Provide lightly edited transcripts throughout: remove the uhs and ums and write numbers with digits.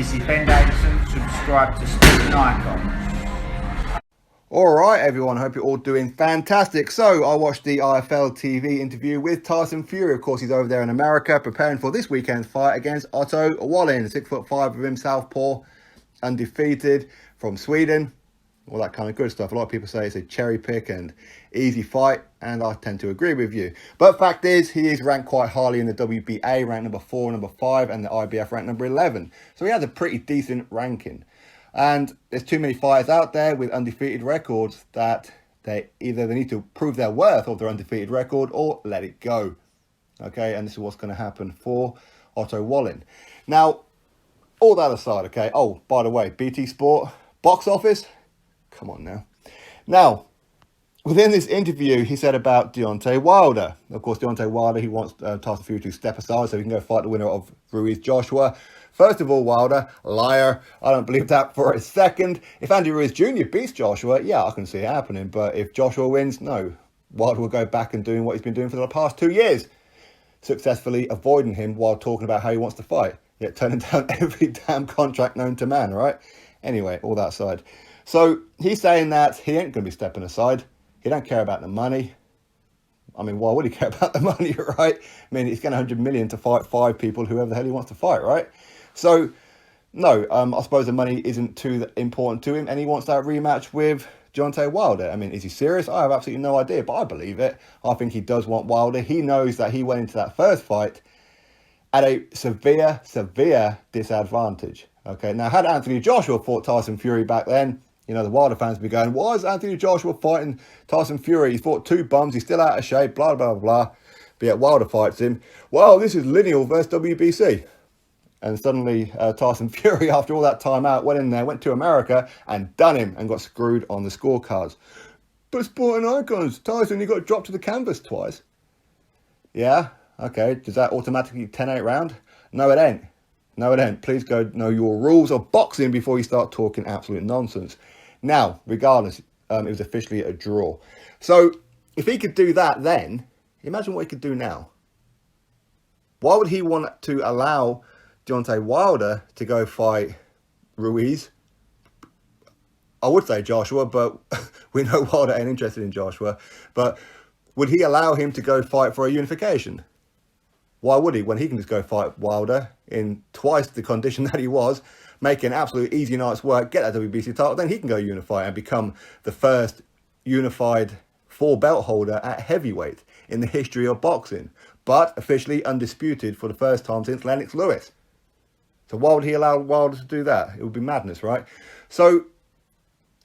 This is Ben Davison. Subscribe to Stephen Icon. Alright everyone, hope you're all doing fantastic. So I watched the IFL TV interview with Tyson Fury. Of course, he's over there in America preparing for this weekend's fight against Otto Wallin. 6'5" of him, southpaw, undefeated, from Sweden. All that kind of good stuff. A lot of people say it's a cherry pick and easy fight, and I tend to agree with you. But fact is, he is ranked quite highly in the WBA, ranked number 4, number 5, and the IBF ranked number 11. So he has a pretty decent ranking. And there's too many fighters out there with undefeated records that they need to prove their worth of their undefeated record or let it go. Okay, and this is what's going to happen for Otto Wallin. Now, all that aside, okay. Oh, by the way, BT Sport, box office. Come on now. Now, within this interview, he said about Deontay Wilder. Of course, Deontay Wilder, he wants Tyson Fury to step aside so he can go fight the winner of Ruiz Joshua. First of all, Wilder, liar. I don't believe that for a second. If Andy Ruiz Jr. beats Joshua, yeah, I can see it happening. But if Joshua wins, no. Wilder will go back and doing what he's been doing for the past 2 years. Successfully avoiding him while talking about how he wants to fight. Yet turning down every damn contract known to man, right? Anyway, all that aside. So he's saying that he ain't going to be stepping aside. He don't care about the money. I mean, why would he care about the money, right? I mean, he's getting 100 million to fight 5 people, whoever the hell he wants to fight, right? So, no, I suppose the money isn't too important to him, and he wants that rematch with Deontay Wilder. I mean, is he serious? I have absolutely no idea, but I believe it. I think he does want Wilder. He knows that he went into that first fight at a severe disadvantage. Okay, now, had Anthony Joshua fought Tyson Fury back then, you know, the Wilder fans would be going, why is Anthony Joshua fighting Tyson Fury? He's fought 2 bums, he's still out of shape, blah, blah, blah. But yet Wilder fights him. Well, this is lineal versus WBC. And suddenly Tyson Fury, after all that time out, went in there, went to America and done him and got screwed on the scorecards. But sporting icons, Tyson, you got dropped to the canvas twice. Yeah, okay. Does that automatically 10-8 round? No, it ain't. No, it ain't. Please go know your rules of boxing before you start talking absolute nonsense. Now, regardless, it was officially a draw. So, if he could do that then, imagine what he could do now. Why would he want to allow Deontay Wilder to go fight Ruiz? I would say Joshua, but we know Wilder ain't interested in Joshua. But would he allow him to go fight for a unification? Why would he, when he can just go fight Wilder in twice the condition that he was, make an absolute easy night's work, get that WBC title, then he can go unify and become the first unified 4-belt holder at heavyweight in the history of boxing, but officially undisputed for the first time since Lennox Lewis. So why would he allow Wilder to do that? It would be madness, right? So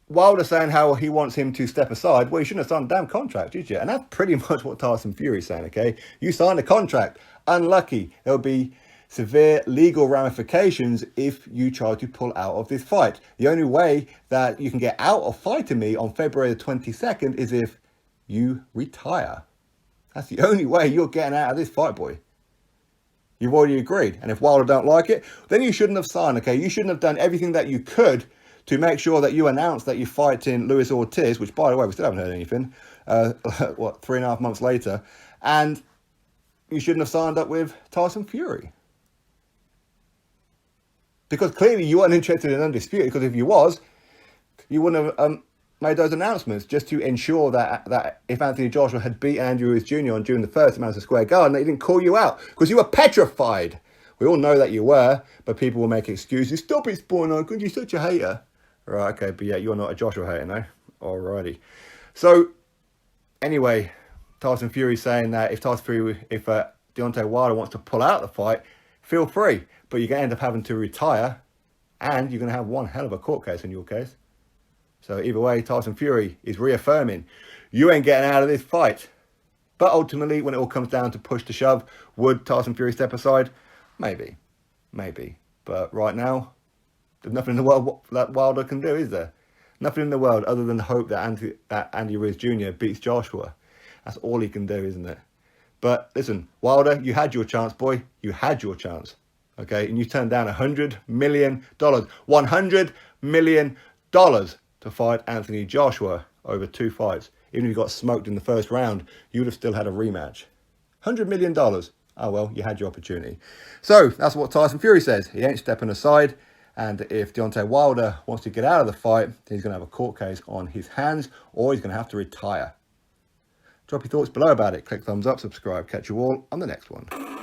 Wilder saying how he wants him to step aside. Well, you shouldn't have signed a damn contract, did you? And that's pretty much what Tyson Fury is saying, okay? You signed a contract. Unlucky. There will be severe legal ramifications if you try to pull out of this fight. The only way that you can get out of fighting me on February the 22nd is if you retire. That's the only way you're getting out of this fight, boy. You've already agreed. And if Wilder don't like it, then you shouldn't have signed, okay? You shouldn't have done everything that you could to make sure that you announce that you're fighting Luis Ortiz, which, by the way, we still haven't heard anything, 3.5 months later, and you shouldn't have signed up with Tyson Fury. Because clearly you weren't interested in Undisputed, because if you was, you wouldn't have made those announcements just to ensure that if Anthony Joshua had beaten Andy Ruiz Jr. on June the 1st at Madison Square Garden, that he didn't call you out, because you were petrified. We all know that you were, but people will make excuses. Stop it, Spawn Icon, you're such a hater. Right, okay, but yeah, you're not a Joshua hater, no? Alrighty. So, anyway, Tyson Fury saying that if Deontay Wilder wants to pull out the fight, feel free. But you're going to end up having to retire, and you're going to have one hell of a court case in your case. So either way, Tyson Fury is reaffirming, you ain't getting out of this fight. But ultimately, when it all comes down to push to shove, would Tyson Fury step aside? Maybe. But right now, there's nothing in the world that Wilder can do, is there? Nothing in the world other than hope that Andy Ruiz Jr. beats Joshua. That's all he can do, isn't it? But listen, Wilder, you had your chance, boy. You had your chance. Okay? And you turned down $100 million. $100 million to fight Anthony Joshua over 2 fights. Even if you got smoked in the first round, you would have still had a rematch. $100 million. Oh, well, you had your opportunity. So, that's what Tyson Fury says. He ain't stepping aside. And if Deontay Wilder wants to get out of the fight, he's going to have a court case on his hands, or he's going to have to retire. Drop your thoughts below about it. Click thumbs up, subscribe. Catch you all on the next one.